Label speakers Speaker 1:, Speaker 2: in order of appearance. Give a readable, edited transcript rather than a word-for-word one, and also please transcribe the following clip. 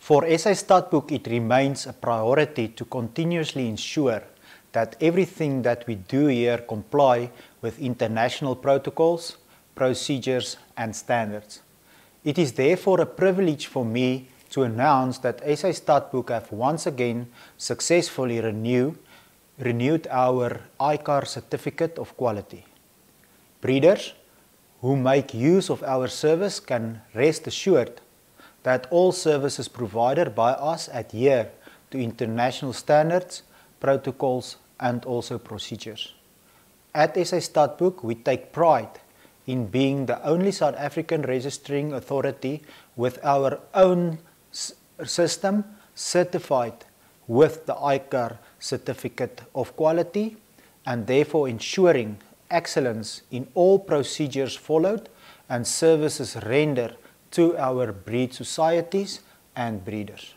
Speaker 1: For SA Stadboek, it remains a priority to continuously ensure that everything that we do here comply with international protocols, procedures and standards. It is therefore a privilege for me to announce that SA Stadboek have once again successfully renewed our ICAR Certificate of Quality. Breeders who make use of our service can rest assured that all services provided by us adhere to international standards, protocols and also procedures. At SA Stadboek, we take pride in being the only South African registering authority with our own system certified with the ICAR Certificate of Quality and therefore ensuring excellence in all procedures followed and services rendered to our breed societies and breeders.